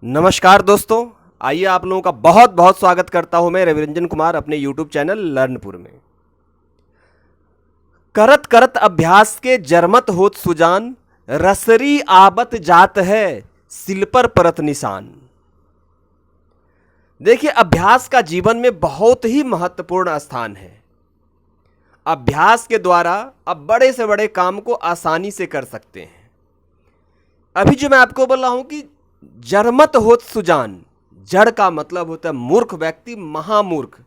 नमस्कार दोस्तों, आइए आप लोगों का बहुत बहुत स्वागत करता हूं मैं रविरंजन कुमार अपने YouTube चैनल लर्नपुर में। करत करत अभ्यास के जरमत होत सुजान, रसरी आबत जात है सिल पर परत निशान। देखिए, अभ्यास का जीवन में बहुत ही महत्वपूर्ण स्थान है। अभ्यास के द्वारा अब बड़े से बड़े काम को आसानी से कर सकते हैं। अभी जो मैं आपको बोल रहा हूं कि जरमत होत सुजान, जड़ का मतलब होता है मूर्ख व्यक्ति, महामूर्ख।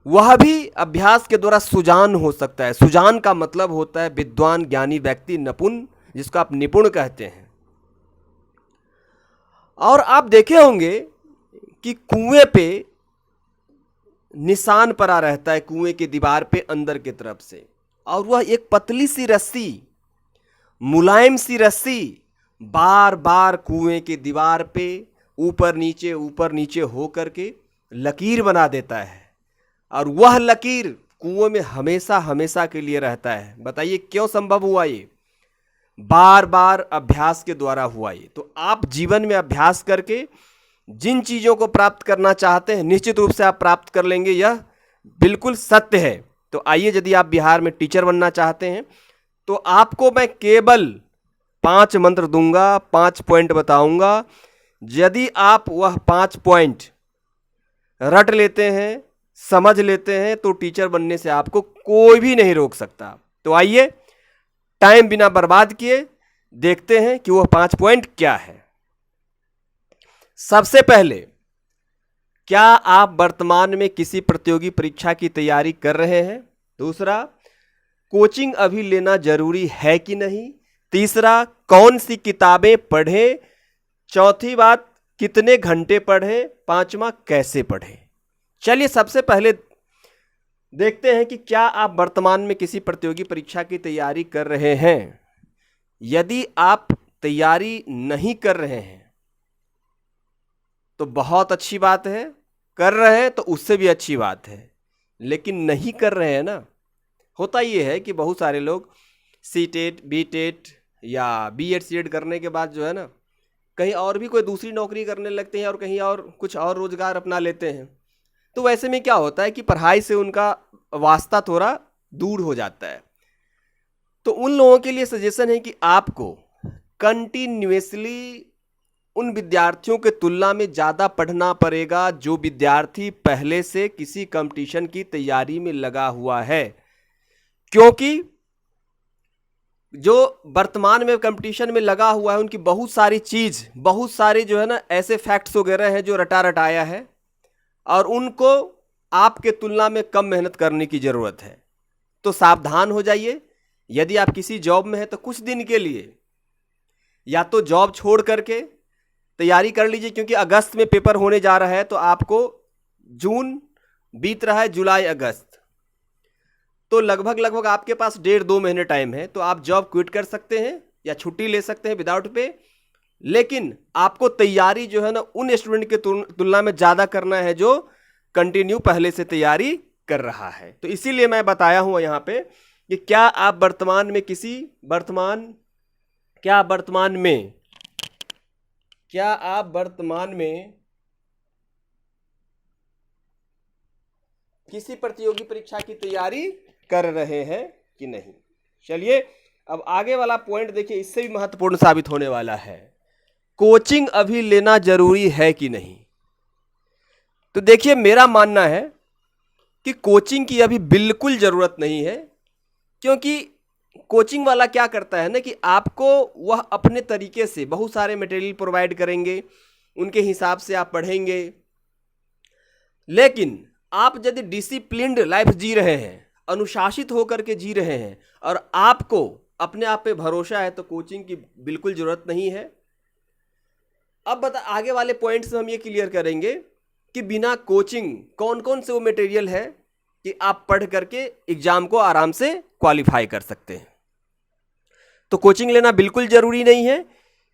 वह भी अभ्यास के द्वारा सुजान हो सकता है। सुजान का मतलब होता है विद्वान, ज्ञानी व्यक्ति, निपुण, जिसको आप निपुण कहते हैं। और आप देखे होंगे कि कुएं पे निशान पड़ा रहता है, कुएं की दीवार पे अंदर की तरफ से, और वह एक पतली सी रस्सी, मुलायम सी रस्सी बार बार कुएं की दीवार पे ऊपर नीचे हो करके लकीर बना देता है, और वह लकीर कुएं में हमेशा हमेशा के लिए रहता है। बताइए क्यों संभव हुआ ये? बार बार अभ्यास के द्वारा हुआ ये। तो आप जीवन में अभ्यास करके जिन चीज़ों को प्राप्त करना चाहते हैं निश्चित रूप से आप प्राप्त कर लेंगे, यह बिल्कुल सत्य है। तो आइए, यदि आप बिहार में टीचर बनना चाहते हैं तो आपको मैं केवल 5 मंत्र दूंगा, 5 पॉइंट बताऊंगा। यदि आप वह 5 पॉइंट रट लेते हैं, समझ लेते हैं, तो टीचर बनने से आपको कोई भी नहीं रोक सकता। तो आइए, टाइम बिना बर्बाद किए देखते हैं कि वह 5 पॉइंट क्या है। सबसे पहले, क्या आप वर्तमान में किसी प्रतियोगी परीक्षा की तैयारी कर रहे हैं? दूसरा, कोचिंग अभी लेना जरूरी है कि नहीं? तीसरा, कौन सी किताबें पढ़ें? चौथी बात, कितने घंटे पढ़ें? पांचवा, कैसे पढ़ें? चलिए, सबसे पहले देखते हैं कि क्या आप वर्तमान में किसी प्रतियोगी परीक्षा की तैयारी कर रहे हैं। यदि आप तैयारी नहीं कर रहे हैं तो बहुत अच्छी बात है, कर रहे हैं तो उससे भी अच्छी बात है। लेकिन नहीं कर रहे हैं ना, होता ये है कि बहुत सारे लोग सी-टेट, बी-टेट या बी-एड सी-एड करने के बाद जो है ना, कहीं और भी कोई दूसरी नौकरी करने लगते हैं और कहीं और कुछ और रोजगार अपना लेते हैं। तो वैसे में क्या होता है कि पढ़ाई से उनका वास्ता थोड़ा दूर हो जाता है। तो उन लोगों के लिए सजेशन है कि आपको कंटिन्यूसली उन विद्यार्थियों के तुलना में ज़्यादा पढ़ना पड़ेगा जो विद्यार्थी पहले से किसी कंपटीशन की तैयारी में लगा हुआ है। क्योंकि जो वर्तमान में कंपटीशन में लगा हुआ है उनकी बहुत सारी जो है ना ऐसे फैक्ट्स वगैरह हैं जो रटा रटाया है, और उनको आपके तुलना में कम मेहनत करने की ज़रूरत है। तो सावधान हो जाइए। यदि आप किसी जॉब में हैं तो कुछ दिन के लिए या तो जॉब छोड़ करके तैयारी कर लीजिए, क्योंकि अगस्त में पेपर होने जा रहा है। तो आपको जून बीत रहा है, जुलाई, अगस्त, तो लगभग आपके पास 1.5-2 महीने टाइम है। तो आप जॉब क्विट कर सकते हैं या छुट्टी ले सकते हैं विदाउट पे। लेकिन आपको तैयारी जो है ना उन स्टूडेंट के तुलना में ज़्यादा करना है जो कंटिन्यू पहले से तैयारी कर रहा है। तो इसीलिए मैं बताया हूँ यहाँ पे कि क्या आप वर्तमान में किसी प्रतियोगी परीक्षा की तैयारी कर रहे हैं कि नहीं। चलिए, अब आगे वाला पॉइंट देखिए, इससे भी महत्वपूर्ण साबित होने वाला है। कोचिंग अभी लेना जरूरी है कि नहीं? तो देखिए, मेरा मानना है कि कोचिंग की अभी बिल्कुल जरूरत नहीं है। क्योंकि कोचिंग वाला क्या करता है ना कि आपको वह अपने तरीके से बहुत सारे मटेरियल प्रोवाइड करेंगे, उनके हिसाब से आप पढ़ेंगे। लेकिन आप यदि डिसिप्लिन्ड लाइफ जी रहे हैं, अनुशासित होकर के जी रहे हैं, और आपको अपने आप पे भरोसा है, तो कोचिंग की बिल्कुल जरूरत नहीं है। अब आगे वाले पॉइंट्स हम ये क्लियर करेंगे कि बिना कोचिंग कौन कौन से वो मटेरियल है कि आप पढ़ करके एग्जाम को आराम से क्वालिफाई कर सकते हैं। तो कोचिंग लेना बिल्कुल जरूरी नहीं है,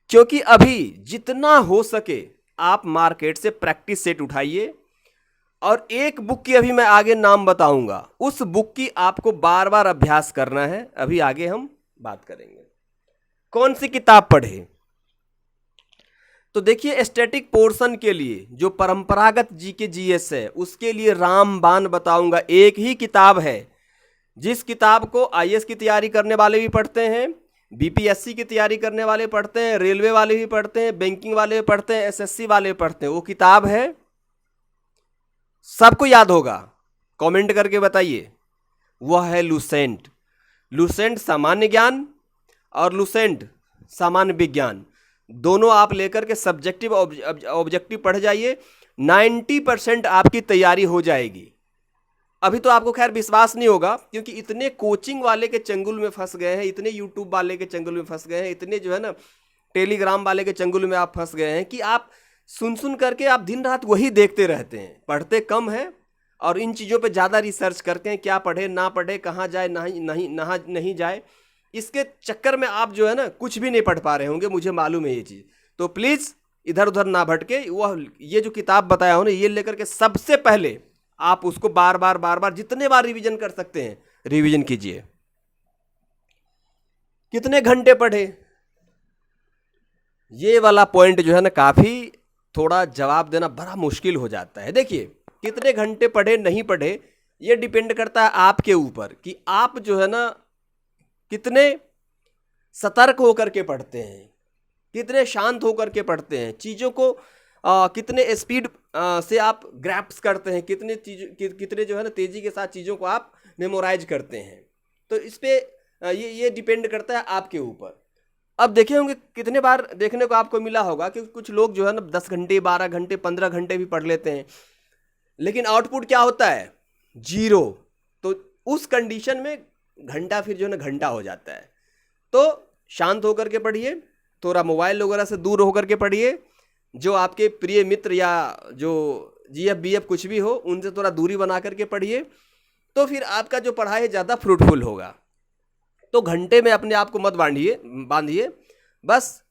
क्योंकि अभी जितना हो सके आप मार्केट से प्रैक्टिस सेट उठाइए। और एक बुक की अभी मैं आगे नाम बताऊंगा, उस बुक की आपको बार बार अभ्यास करना है। अभी आगे हम बात करेंगे कौन सी किताब पढ़े। तो देखिए स्टैटिक पोर्शन के लिए जो परंपरागत जीके जीएस है उसके लिए रामबाण बताऊंगा। एक ही किताब है जिस किताब को आईएएस की तैयारी करने वाले भी पढ़ते हैं, बीपीएससी की तैयारी करने वाले पढ़ते हैं, रेलवे वाले भी पढ़ते हैं, बैंकिंग वाले भी पढ़ते हैं, एसएससी वाले भी पढ़ते हैं। वो किताब है, सबको याद होगा, कमेंट करके बताइए। वह है लुसेंट। लुसेंट सामान्य ज्ञान और लुसेंट सामान्य विज्ञान, दोनों आप लेकर के सब्जेक्टिव ऑब्जेक्टिव पढ़ जाइए, 90% आपकी तैयारी हो जाएगी। अभी तो आपको खैर विश्वास नहीं होगा क्योंकि इतने कोचिंग वाले के चंगुल में फंस गए हैं, इतने यूट्यूब वाले के चंगुल में फंस गए हैं, इतने जो है ना टेलीग्राम वाले के चंगुल में आप फंस गए हैं कि आप सुन करके आप दिन रात वही देखते रहते हैं, पढ़ते कम हैं और इन चीज़ों पे ज़्यादा रिसर्च करते हैं, क्या पढ़े ना पढ़े, कहाँ जाए नहीं जाए। इसके चक्कर में आप जो है ना कुछ भी नहीं पढ़ पा रहे होंगे, मुझे मालूम है ये चीज़। तो प्लीज़ इधर उधर ना भटके, वह ये जो किताब बताया हूँ ना ये लेकर के सबसे पहले आप उसको बार बार जितने बार रिवीजन कर सकते हैं रिवीजन कीजिए। कितने घंटे पढ़े, ये वाला पॉइंट जो है ना काफ़ी थोड़ा जवाब देना बड़ा मुश्किल हो जाता है। देखिए कितने घंटे पढ़े नहीं पढ़े ये डिपेंड करता है आपके ऊपर कि आप जो है ना कितने सतर्क होकर के पढ़ते हैं, कितने शांत होकर के पढ़ते हैं, चीज़ों को कितने स्पीड से आप ग्रैप्स करते हैं, कितने जो है ना तेज़ी के साथ चीज़ों को आप मेमोराइज करते हैं। तो इस पर ये डिपेंड करता है आपके ऊपर। अब देखे होंगे कितने बार देखने को आपको मिला होगा कि कुछ लोग जो है ना 10 घंटे 12 घंटे 15 घंटे भी पढ़ लेते हैं, लेकिन आउटपुट क्या होता है, 0। तो उस कंडीशन में घंटा फिर जो है ना घंटा हो जाता है। तो शांत होकर के पढ़िए, थोड़ा मोबाइल वगैरह से दूर होकर के पढ़िए, जो आपके प्रिय मित्र या जो जीएफ बीएफ कुछ भी हो उनसे थोड़ा दूरी बना करके पढ़िए, तो फिर आपका जो पढ़ाई ज़्यादा फ्रूटफुल होगा। तो घंटे में अपने आप को मत बांधिए, बस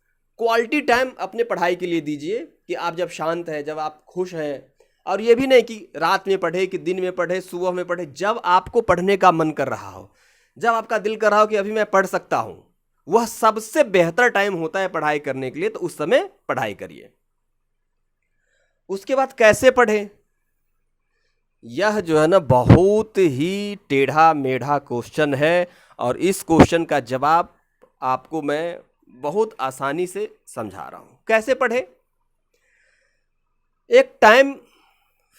क्वालिटी टाइम अपने पढ़ाई के लिए दीजिए कि आप जब शांत हैं, जब आप खुश हैं। और ये भी नहीं कि रात में पढ़े कि दिन में पढ़े सुबह में पढ़े, जब आपको पढ़ने का मन कर रहा हो, जब आपका दिल कर रहा हो कि अभी मैं पढ़ सकता हूँ, वह सबसे बेहतर टाइम होता है पढ़ाई करने के लिए। तो उस समय पढ़ाई करिए। उसके बाद कैसे पढ़ें, यह जो है ना बहुत ही टेढ़ा मेढ़ा क्वेश्चन है और इस क्वेश्चन का जवाब आपको मैं बहुत आसानी से समझा रहा हूं। कैसे पढ़ें, एक टाइम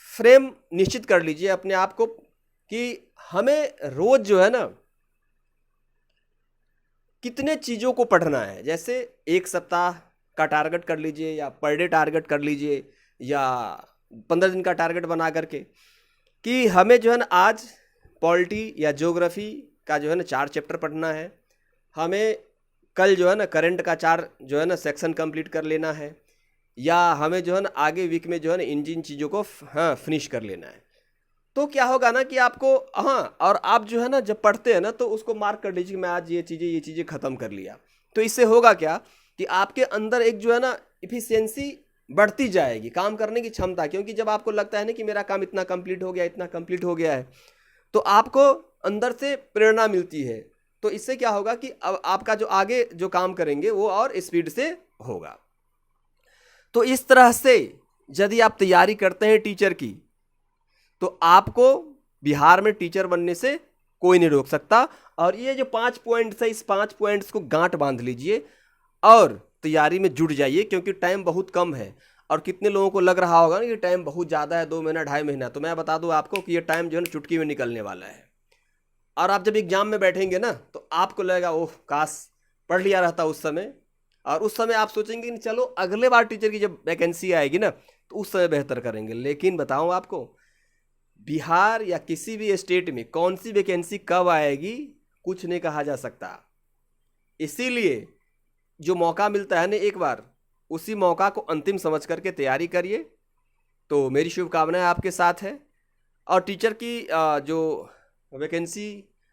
फ्रेम निश्चित कर लीजिए अपने आप को कि हमें रोज जो है ना कितने चीज़ों को पढ़ना है। जैसे एक सप्ताह का टारगेट कर लीजिए या पर डे टारगेट कर लीजिए या 15 दिन का टारगेट बना करके कि हमें जो है ना आज पॉलिटी या ज्योग्राफी का जो है ना 4 चैप्टर पढ़ना है, हमें कल जो है ना करंट का 4 जो है ना सेक्शन कंप्लीट कर लेना है, या हमें जो है ना आगे वीक में जो है ना इन चीज़ों को फिनिश कर लेना है। तो क्या होगा ना कि आपको और आप जो है ना जब पढ़ते हैं ना तो उसको मार्क कर लीजिए कि मैं आज ये चीज़ें ख़त्म कर लिया। तो इससे होगा क्या कि आपके अंदर एक जो है ना इफिशियंसी बढ़ती जाएगी, काम करने की क्षमता। क्योंकि जब आपको लगता है ना कि मेरा काम इतना कंप्लीट हो गया, इतना कंप्लीट हो गया है, तो आपको अंदर से प्रेरणा मिलती है। तो इससे क्या होगा कि अब आपका जो आगे जो काम करेंगे वो और स्पीड से होगा। तो इस तरह से यदि आप तैयारी करते हैं टीचर की, तो आपको बिहार में टीचर बनने से कोई नहीं रोक सकता। और ये जो 5 पॉइंट्स है, इस 5 पॉइंट्स को गांठ बांध लीजिए और तैयारी में जुट जाइए, क्योंकि टाइम बहुत कम है। और कितने लोगों को लग रहा होगा ना कि टाइम बहुत ज़्यादा है, 2 महीना 2.5 महीना, तो मैं बता दूं आपको कि ये टाइम जो है ना चुटकी में निकलने वाला है। और आप जब एग्जाम में बैठेंगे ना तो आपको लगेगा ओह काश पढ़ लिया रहता उस समय। और उस समय आप सोचेंगे कि चलो अगले बार टीचर की जब वैकेंसी आएगी ना तो उस समय बेहतर करेंगे। लेकिन बताऊं आपको, बिहार या किसी भी स्टेट में कौन सी वैकेंसी कब आएगी कुछ नहीं कहा जा सकता। इसीलिए जो मौका मिलता है ना एक बार, उसी मौका को अंतिम समझ करके तैयारी करिए। तो मेरी शुभकामनाएं आपके साथ है। और टीचर की जो वैकेंसी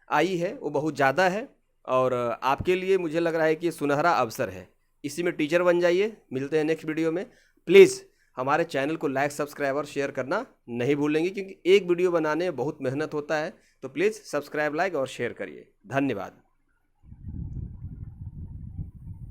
आई है वो बहुत ज़्यादा है और आपके लिए मुझे लग रहा है कि ये सुनहरा अवसर है। इसी में टीचर बन जाइए। मिलते हैं नेक्स्ट वीडियो में। प्लीज़ हमारे चैनल को लाइक सब्सक्राइब और शेयर करना नहीं भूलेंगे, क्योंकि एक वीडियो बनाने में बहुत मेहनत होता है। तो प्लीज़ सब्सक्राइब लाइक और शेयर करिए। धन्यवाद।